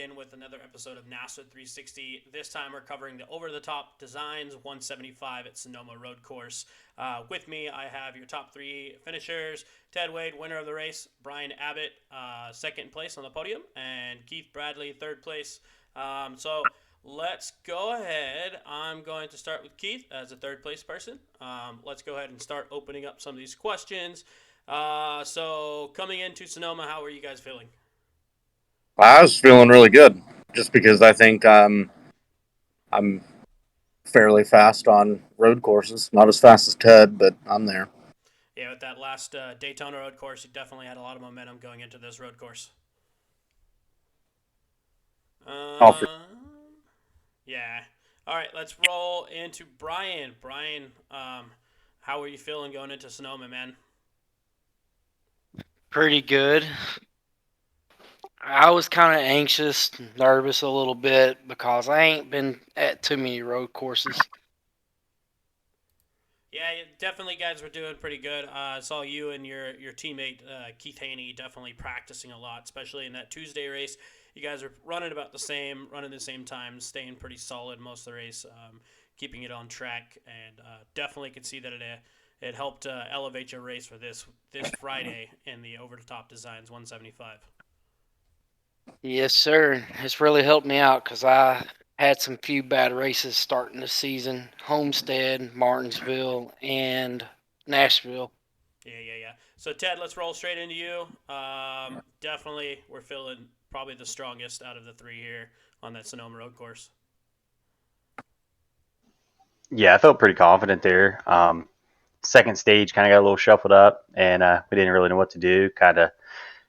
again with another episode of NASRA 360. This time we're covering the over-the-top designs 175 at Sonoma Road Course. With me, I have your top three finishers: Ted Wade, winner of the race; Brian Abbott, second place on the podium; and Keith Bradley, third place. So let's go ahead. I'm going to start with Keith as a third place person. Let's go ahead and start opening up some of these questions. So coming into Sonoma, how are you guys feeling? I was feeling really good, just because I think I'm fairly fast on road courses. Not as fast as Ted, but I'm there. Yeah, with that last Daytona road course, you definitely had a lot of momentum going into this road course. Oh, for, Uh, yeah. All right, let's roll into Brian. Brian, how are you feeling going into Sonoma, man? Pretty good. I was kind of anxious, nervous a little bit because I ain't been at too many road courses. Yeah, definitely, guys, were doing pretty good. I saw you and your teammate Keith Haney definitely practicing a lot, especially in that Tuesday race. You guys are running about the same, running the same time, staying pretty solid most of the race, keeping it on track, and definitely could see that it helped elevate your race for this Friday in the over the top designs 175. Yes, sir. It's really helped me out because I had some few bad races starting the season: Homestead, Martinsville, and Nashville. Yeah. So Ted, let's roll straight into you. Definitely, we're feeling probably the strongest out of the three here on that Sonoma road course. Yeah, I felt pretty confident there. Second stage kind of got a little shuffled up, and we didn't really know what to do. Kind of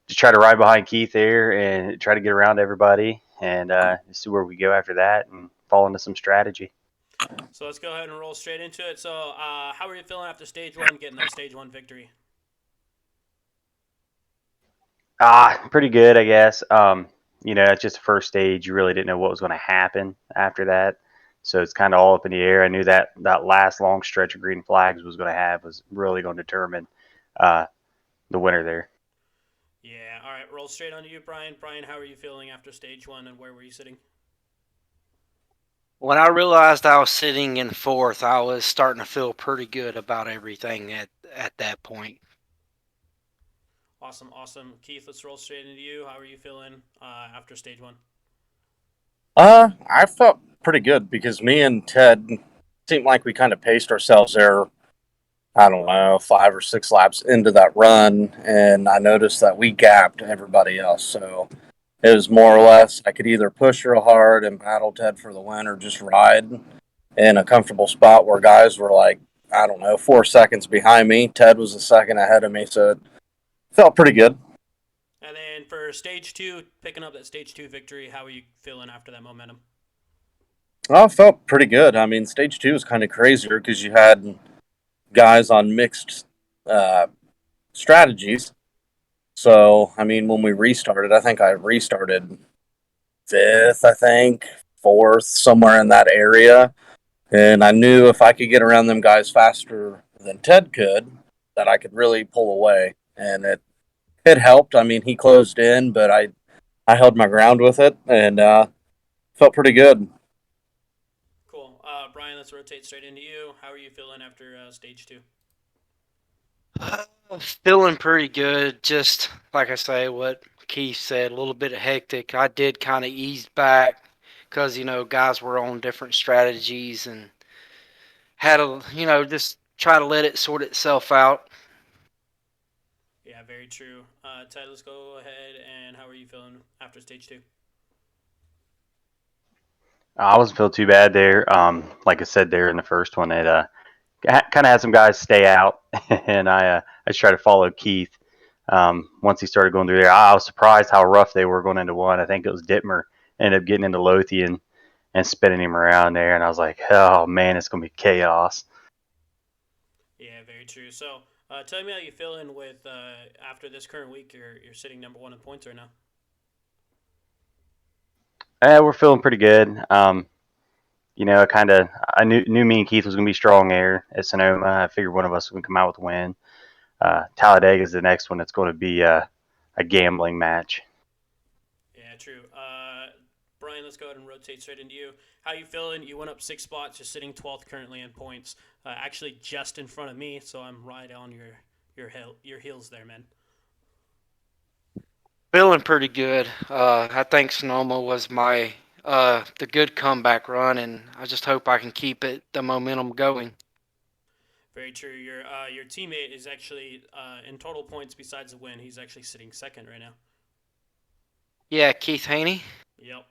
just try to ride behind Keith there and try to get around everybody and see where we go after that and fall into some strategy. So let's go ahead and roll straight into it. So, how are you feeling after stage one, getting that stage one victory? Pretty good, I guess. It's just the first stage. You really didn't know what was going to happen after that. So it's kind of all up in the air. I knew that last long stretch of green flags was really going to determine uh, the winner there. Yeah. All right. Roll straight onto you, Brian. Brian, how are you feeling after stage one, and where were you sitting? When I realized I was sitting in fourth, I was starting to feel pretty good about everything at that point. Awesome. Keith, let's roll straight into you. How are you feeling after stage one? I felt pretty good because me and Ted seemed like we kind of paced ourselves there. I don't know, 5 or 6 laps into that run, and I noticed that we gapped everybody else. So it was more or less I could either push real hard and battle Ted for the win, or just ride in a comfortable spot where guys were like, I don't know, 4 seconds behind me. Ted was a second ahead of me, so it felt pretty good. And then for stage two, picking up that stage two victory, how are you feeling after that momentum? Well, it felt pretty good. I mean, stage two was kind of crazier because you had guys on mixed uh, strategies. So, I mean, when we restarted, I think I restarted fifth, I think, fourth, somewhere in that area. And I knew if I could get around them guys faster than Ted could, that I could really pull away. And it helped. I mean, he closed in, but I held my ground with it and felt pretty good. Cool. Brian, let's rotate straight into you. How are you feeling after stage two? Feeling pretty good. Just like I say, what Keith said, a little bit hectic. I did kind of ease back because guys were on different strategies and had a just try to let it sort itself out. Yeah, very true. Ted, let's go ahead. And how are you feeling after stage two? I wasn't feeling too bad there. Like I said there in the first one, it kind of had some guys stay out, and I just tried to follow Keith. Once he started going through there, I was surprised how rough they were going into one. I think it was Dittmer ended up getting into Lothian and spinning him around there, and I was like, oh man, it's gonna be chaos. Yeah, very true. So, tell me how you feeling with after this current week. You're sitting number one in points right now. We're feeling pretty good. I knew me and Keith was gonna be strong there at Sonoma. I figured one of us would come out with a win. Talladega is the next one. It's going to be a gambling match. Yeah, true. let's go ahead and rotate straight into you. How you feeling? You went up 6 spots. You're sitting 12th currently in points. Actually, just in front of me, so I'm right on your heels there, man. Feeling pretty good. I think Sonoma was my the good comeback run, and I just hope I can keep the momentum going. Very true. Your teammate is actually in total points besides the win. He's actually sitting second right now. Yeah, Keith Haney. Yep.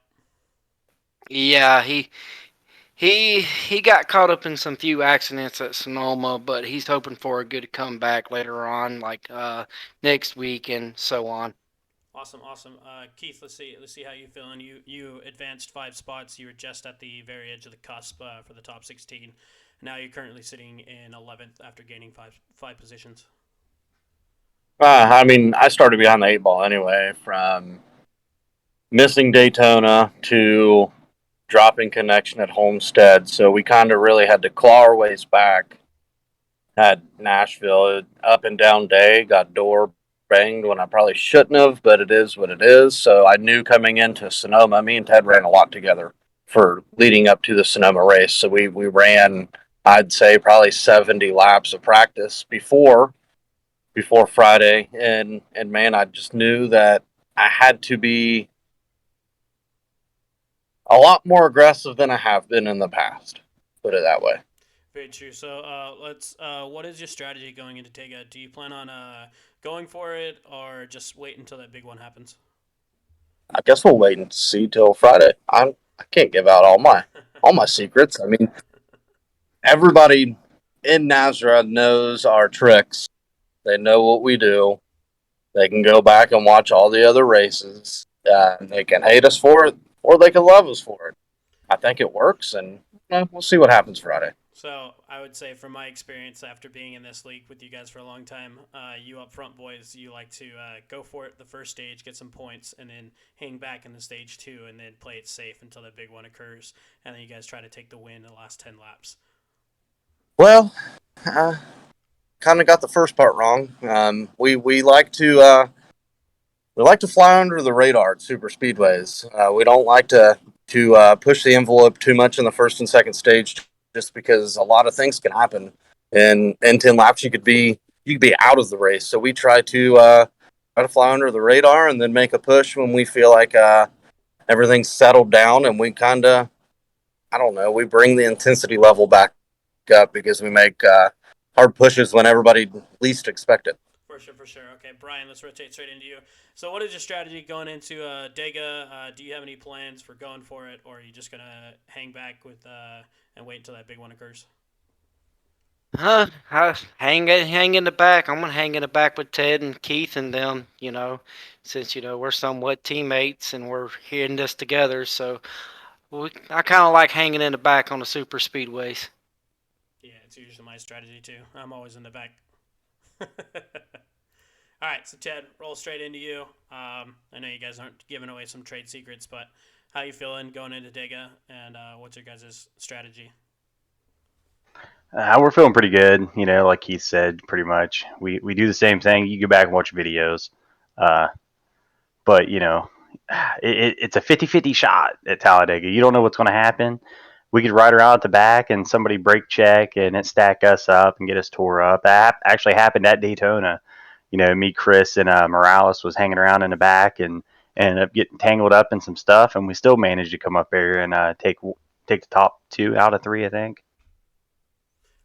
Yeah, he got caught up in some few accidents at Sonoma, but he's hoping for a good comeback later on, like next week and so on. Awesome. Keith, let's see how you feeling. You advanced 5 spots. You were just at the very edge of the cusp for the top 16. Now you're currently sitting in 11th after gaining five positions. I mean, I started behind the 8 ball anyway, from missing Daytona to dropping connection at Homestead. So we kind of really had to claw our ways back at Nashville. Up and down day, got door banged when I probably shouldn't have, but it is what it is. So I knew coming into Sonoma, me and Ted ran a lot together for leading up to the Sonoma race. So we ran, I'd say, probably 70 laps of practice before Friday, and man, I just knew that I had to be a lot more aggressive than I have been in the past. Put it that way. Very true. So what is your strategy going into Tega? Do you plan on going for it or just wait until that big one happens? I guess we'll wait and see till Friday. I can't give out all my secrets. I mean, everybody in NASRA knows our tricks. They know what we do. They can go back and watch all the other races. They can hate us for it, or they can love us for it. I think it works, and we'll see what happens Friday. So I would say, from my experience after being in this league with you guys for a long time, you up front boys, you like to go for it the first stage, get some points, and then hang back in the stage 2, and then play it safe until the big one occurs, and then you guys try to take the win in the last 10 laps. Well, kind of got the first part wrong. We like to fly under the radar at super speedways. We don't like to push the envelope too much in the first and second stage, just because a lot of things can happen. And in 10 laps, you could be out of the race. So we try to fly under the radar and then make a push when we feel like everything's settled down, and we kind of, I don't know, we bring the intensity level back up because we make hard pushes when everybody least expect it. For sure. Okay, Brian, let's rotate straight into you. So what is your strategy going into Dega? Do you have any plans for going for it, or are you just going to hang back with and wait until that big one occurs? I hang in the back. I'm gonna hang in the back with Ted and Keith and them. Since we're somewhat teammates and we're hearing this together. So I kind of like hanging in the back on the super speedways. Yeah, it's usually my strategy too. I'm always in the back. All right, so Ted, roll straight into you. I know you guys aren't giving away some trade secrets, but how you feeling going into Dega, and what's your guys' strategy? We're feeling pretty good, like Keith said, pretty much. We do the same thing. You go back and watch videos. But, it's a 50-50 shot at Talladega. You don't know what's going to happen. We could ride around at the back and somebody brake check and it stack us up and get us tore up. That actually happened at Daytona. Me, Chris, and Morales was hanging around in the back and ended up getting tangled up in some stuff, and we still managed to come up there and take the top 2 out of 3, I think.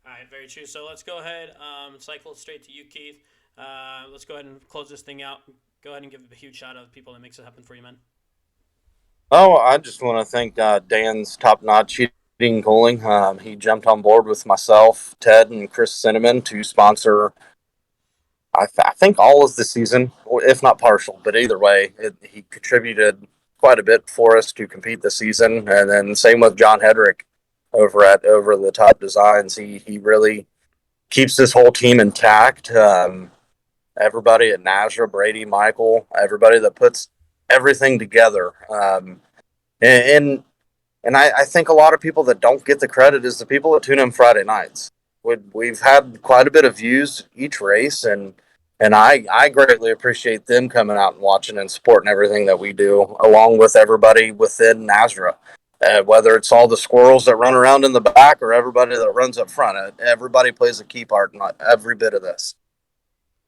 All right, very true. So let's go ahead, cycle straight to you, Keith. Let's go ahead and close this thing out. Go ahead and give a huge shout out to the people that makes it happen for you, man. Oh, I just want to thank Dan's top-notch cheating cooling. He jumped on board with myself, Ted, and Chris Cinnamon to sponsor, I think, all of the season, if not partial. But either way, he contributed quite a bit for us to compete this season. And then same with John Hedrick over the Top Designs. He really keeps this whole team intact. Everybody at NASRA, Brady, Michael, everybody that puts everything together. And I think a lot of people that don't get the credit is the people that tune in Friday nights. We've had quite a bit of views each race, and And I greatly appreciate them coming out and watching and supporting everything that we do, along with everybody within NASRA. Whether it's all the squirrels that run around in the back or everybody that runs up front, everybody plays a key part in every bit of this.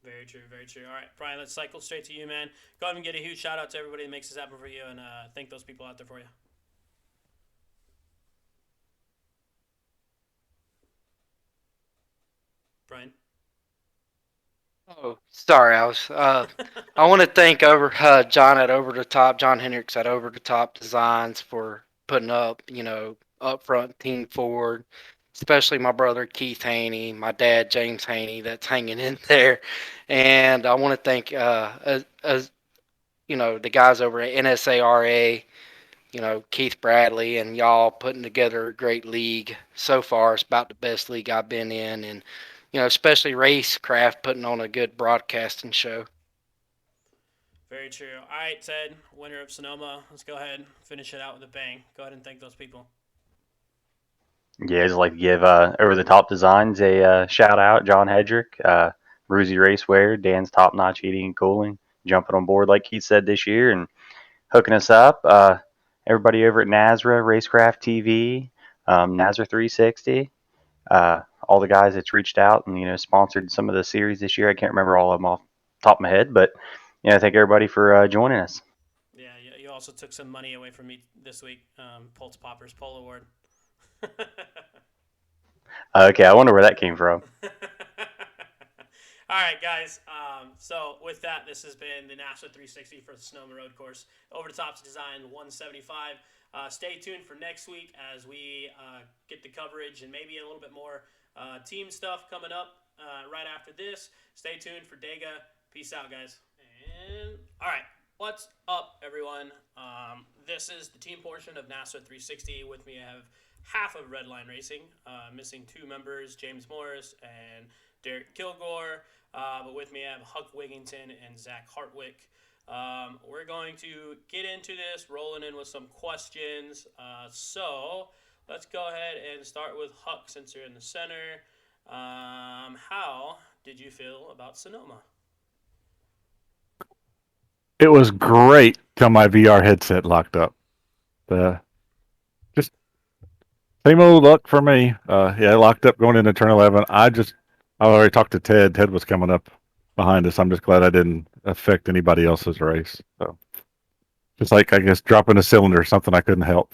Very true, very true. All right, Brian, let's cycle straight to you, man. Go ahead and get a huge shout out to everybody that makes this happen for you, and thank those people out there for you. Brian? Oh, sorry, I want to thank John at Over the Top, John Hendricks at Over the Top Designs for putting up, up front Team Ford, especially my brother Keith Haney, my dad James Haney that's hanging in there, and I want to thank as the guys over at NASRA, Keith Bradley and y'all putting together a great league so far. It's about the best league I've been in, and especially Racecraft putting on a good broadcasting show. Very true. All right, Ted, winner of Sonoma. Let's go ahead and finish it out with a bang. Go ahead and thank those people. Yeah, I'd just like to give Over the Top Designs a shout out. John Hedrick, Bruzy Racewear, Dan's Top Notch Heating and Cooling, jumping on board like he said this year and hooking us up. Everybody over at NASRA, Racecraft TV, NASRA 360, all the guys that's reached out and sponsored some of the series this year. I can't remember all of them off the top of my head, but thank everybody for joining us. Yeah, you also took some money away from me this week. Pulse Poppers Pole Award. Okay, I wonder where that came from. All right, guys. So with that, this has been the NASRA 360 for the Sonoma Road Course. Over the Top's Design 175. Stay tuned for next week as we get the coverage and maybe a little bit more team stuff coming up right after this. Stay tuned for Dega. Peace out, guys. And all right, what's up, everyone? This is the team portion of NASRA 360. With me, I have half of Redline Racing, missing two members, James Morris and Derek Kilgore. But with me, I have Huck Wigington and Zach Hartwick. We're going to get into this, rolling in with some questions. So let's go ahead and start with Huck since you're in the center. How did you feel about Sonoma? It was great till my VR headset locked up. Just same old luck for me. Yeah, locked up going into turn 11. I already talked to Ted. Ted was coming up behind us. I'm just glad I didn't affect anybody else's race. So just like, I guess, dropping a cylinder, something I couldn't help.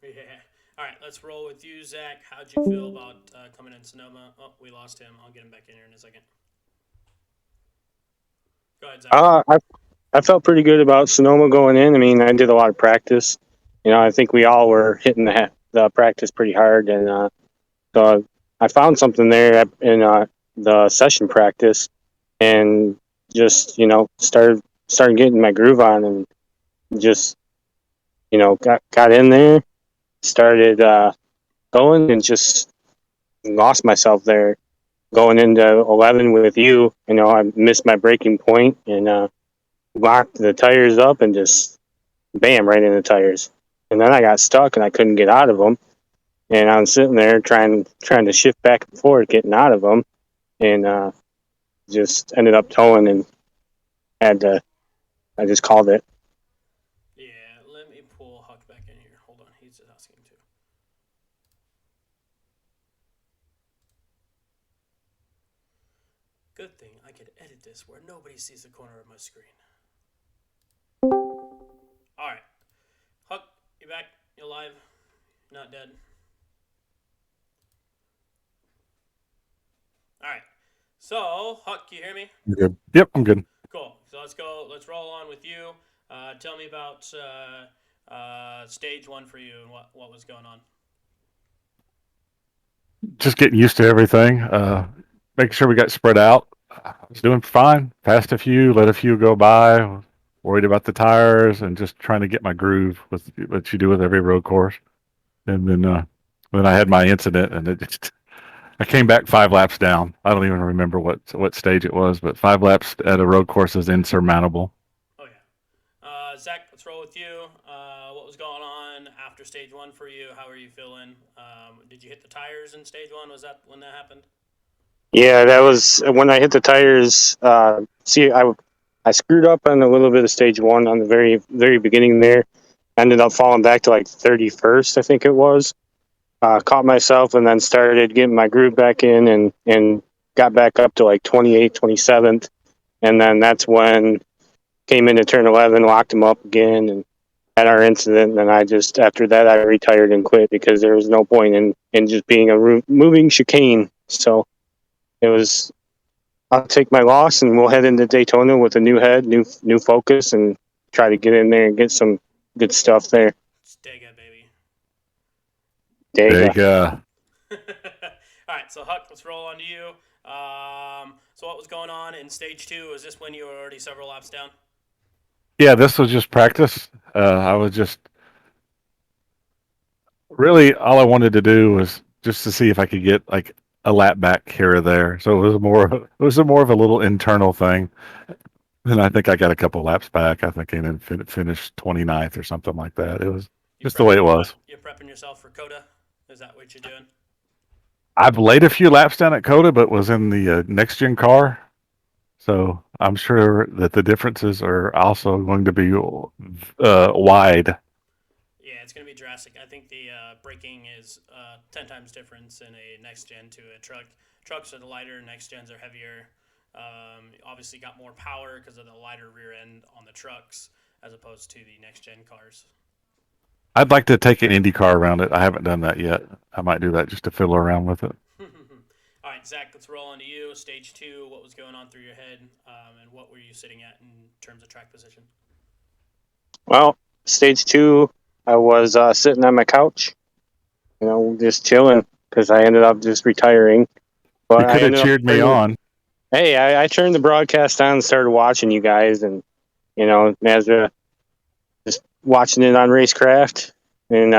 Yeah. All right, let's roll with you, Zach. How'd you feel about coming in Sonoma? Oh, we lost him. I'll get him back in here in a second. Go ahead, Zach. I felt pretty good about Sonoma going in. I mean, I did a lot of practice. I think we all were hitting the practice pretty hard, and so I found something there in the session practice, and just started getting my groove on, and just got in there, started going, and just lost myself there. Going into 11 with you, I missed my braking point and locked the tires up and just bam right in the tires. And then I got stuck and I couldn't get out of them. And I'm sitting there trying to shift back and forth, getting out of them, and just ended up towing and I just called it. Yeah, let me pull Huck back in here. Hold on, he's asking too. Good thing I could edit this where nobody sees the corner of my screen. All right, Huck, you back? You alive? Not dead. All right. So, Huck, can you hear me? You good? Yep, I'm good. Cool. So let's go. Let's roll on with you. Tell me about stage one for you and what was going on. Just getting used to everything. Making sure we got spread out. I was doing fine. Passed a few, let a few go by. Worried about the tires and just trying to get my groove with what you do with every road course. And then I had my incident, and I came back 5 laps down. I don't even remember what stage it was, but 5 laps at a road course is insurmountable. Oh yeah. Zach, let's roll with you. What was going on after stage one for you? How are you feeling? Did you hit the tires in stage one? Was that when that happened? Yeah, that was when I hit the tires. I screwed up on a little bit of stage one on the very beginning there. Ended up falling back to like 31st, I think it was. Caught myself and then started getting my groove back in and got back up to like 28th, 27th. And then that's when came into turn 11, locked him up again, and had our incident. And I just, after that, I retired and quit because there was no point in just being a moving chicane. So it was, I'll take my loss and we'll head into Daytona with a new head, new focus, and try to get in there and get some good stuff there. It's Dega, baby. Dega. All right, so Huck, let's roll on to you. So what was going on in stage two? Was this when you were already several laps down? Yeah, this was just practice. I was just really all I wanted to do was just to see if I could get like a lap back here or there. So it was more of a little internal thing. And I think I got a couple laps back. I think I finished 29th or something like that. It was just the way it was. You're prepping yourself for Coda? Is that what you're doing? I've laid a few laps down at Coda, but was in the next gen car. So I'm sure that the differences are also going to be wide. Yeah, it's going to be drastic. I think the braking is 10 times difference in a next gen to a truck. Trucks are lighter, next gens are heavier. Obviously got more power because of the lighter rear end on the trucks as opposed to the next gen cars. I'd like to take an Indy car around it. I haven't done that yet. I might do that just to fiddle around with it. All right, Zach, let's roll on to you. Stage two, what was going on through your head, and what were you sitting at in terms of track position? Well, stage two, I was sitting on my couch, just chilling because I ended up just retiring. But you could have cheered me on. Hey, I turned the broadcast on and started watching you guys, and NASRA, just watching it on Racecraft and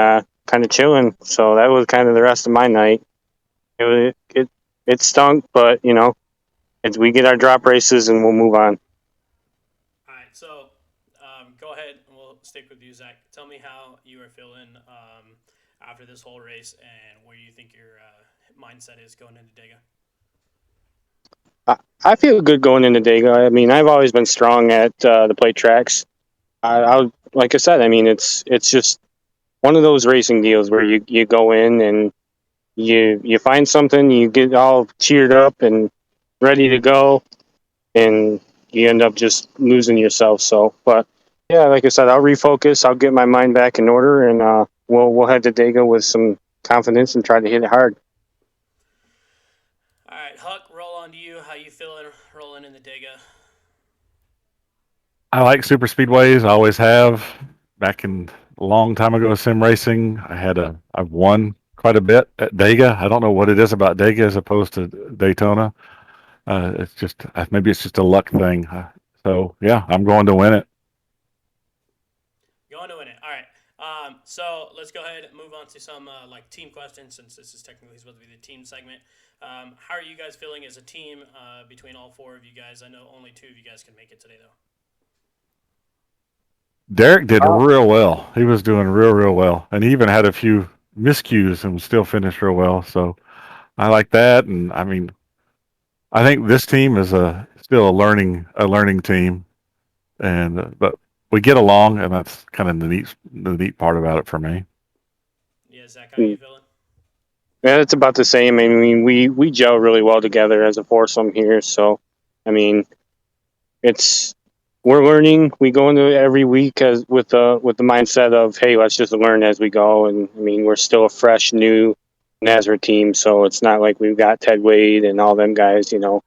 kind of chilling. So that was kind of the rest of my night. It stunk, but we get our drop races and we'll move on. All right, so go ahead and we'll stick with you, Zach. Tell me how you are feeling after this whole race and where you think your mindset is going into Dega. I feel good going into Dega. I mean, I've always been strong at the plate tracks. Like I said, I mean, it's just one of those racing deals where you go in and you find something, you get all cheered up and ready to go, and you end up just losing yourself. So, but yeah, like I said, I'll refocus. I'll get my mind back in order, and we'll head to Dega with some confidence and try to hit it hard. All right, Huck, roll on to you. How you feeling rolling in the Dega? I like super speedways. I always have. Back in a long time ago, sim racing, I've won quite a bit at Dega. I don't know what it is about Dega as opposed to Daytona. It's just maybe it's just a luck thing. So yeah, I'm going to win it. Going to win it. All right. So let's go ahead and move on to some like team questions, since this is technically supposed to be the team segment. How are you guys feeling as a team between all four of you guys? I know only two of you guys can make it today, though. Derek did real well. He was doing real well, and he even had a few miscues and still finished real well. So I like that, and I mean, I think this team is still a learning team, and but we get along, and that's kind of the neat part about it for me. Yeah, Zach, how are you feeling? Yeah, it's about the same. I mean, we gel really well together as a foursome here. So, I mean, we're learning. We go into every week with the mindset of, hey, let's just learn as we go. And I mean, we're still a fresh new NASRA team, so it's not like we've got Ted Wade and all them guys, to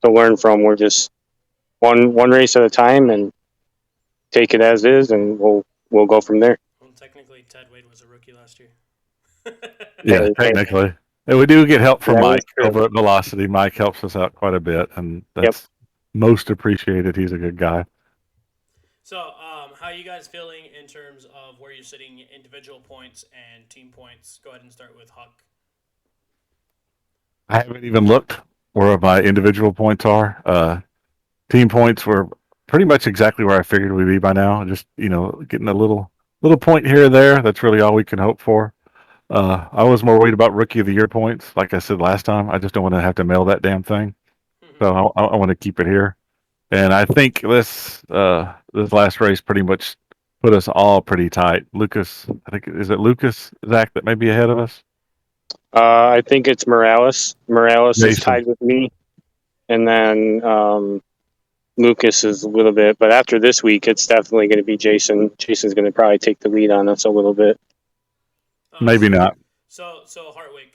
learn from. We're just one race at a time and take it as is, and we'll go from there. Well, technically, Ted Wade was a rookie last year. Yeah, technically. And we do get help from Mike over at Velocity. Mike helps us out quite a bit, and that's most appreciated. He's a good guy. So, how are you guys feeling in terms of where you're sitting individual points and team points? Go ahead and start with Huck. I haven't even looked where my individual points are. Team points were pretty much exactly where I figured we'd be by now. Just getting a little point here or there. That's really all we can hope for. I was more worried about Rookie of the Year points. Like I said last time, I just don't want to have to mail that damn thing. So I want to keep it here. And I think this last race pretty much put us all pretty tight. Lucas, I think, is it Lucas, Zach, that may be ahead of us? I think it's Morales. Morales is Jason. tied with me, and then Lucas is a little bit. But after this week, it's definitely going to be Jason. Jason's going to probably take the lead on us a little bit. Maybe not. So Hartwig,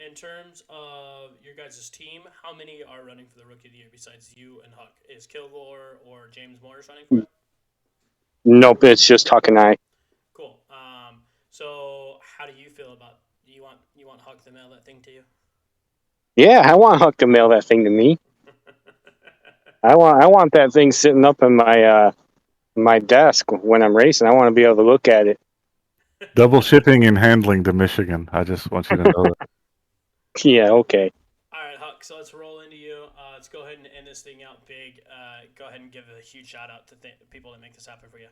in terms of your guys' team, how many are running for the Rookie of the Year besides you and Huck? Is Kilgore or James Morris running for it? Nope, it's just Huck and I. Cool. So how do you feel about you want Huck to mail that thing to you? Yeah, I want Huck to mail that thing to me. I want that thing sitting up in my desk when I'm racing. I want to be able to look at it. Double shipping and handling to Michigan. I just want you to know that. Yeah, okay. All right, Huck. So let's roll into you. Let's go ahead and end this thing out big. Go ahead and give a huge shout out to people that make this happen for you.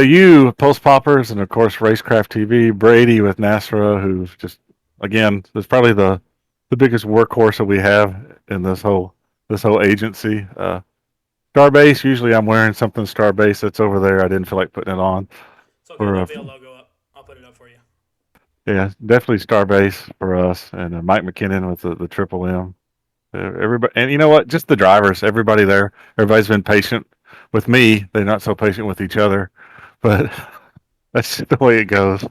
You, Post Poppers, and of course Racecraft TV, Brady with NASRA, who's just again is probably the biggest workhorse that we have in this whole agency. Starbase. Usually I'm wearing something Starbase that's over there. I didn't feel like putting it on. It's okay. There'll be a logo up. I'll put it up for you. Yeah, definitely Starbase for us, and Mike McKinnon with the Triple M. Everybody, and you know what? Just the drivers. Everybody there. Everybody's been patient with me. They're not so patient with each other, but that's the way it goes. All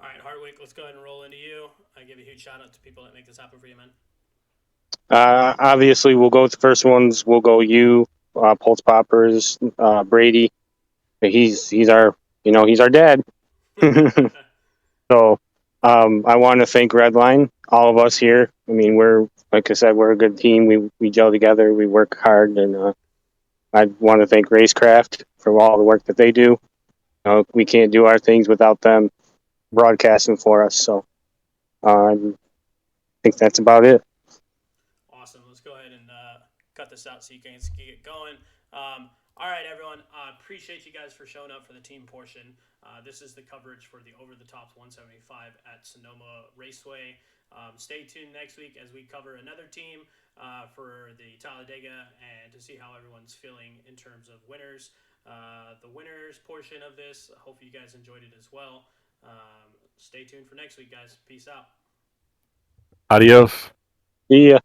right, Hartwig, let's go ahead and roll into you. I give a huge shout out to people that make this happen for you, man. Obviously, we'll go with the first ones. We'll go you, Pulse Poppers, Brady. He's our dad. So I want to thank Redline, all of us here. I mean, like I said, we're a good team. We gel together. We work hard, and I want to thank Racecraft for all the work that they do. We can't do our things without them broadcasting for us. So I think that's about it. Awesome. Let's go ahead and cut this out so you can get going. All right, everyone. Appreciate you guys for showing up for the team portion. This is the coverage for the Over the Top 175 at Sonoma Raceway. Stay tuned next week as we cover another team for the Talladega and to see how everyone's feeling in terms of winners. The winners portion of this, I hope you guys enjoyed it as well. Stay tuned for next week, guys. Peace out. Adios. See ya.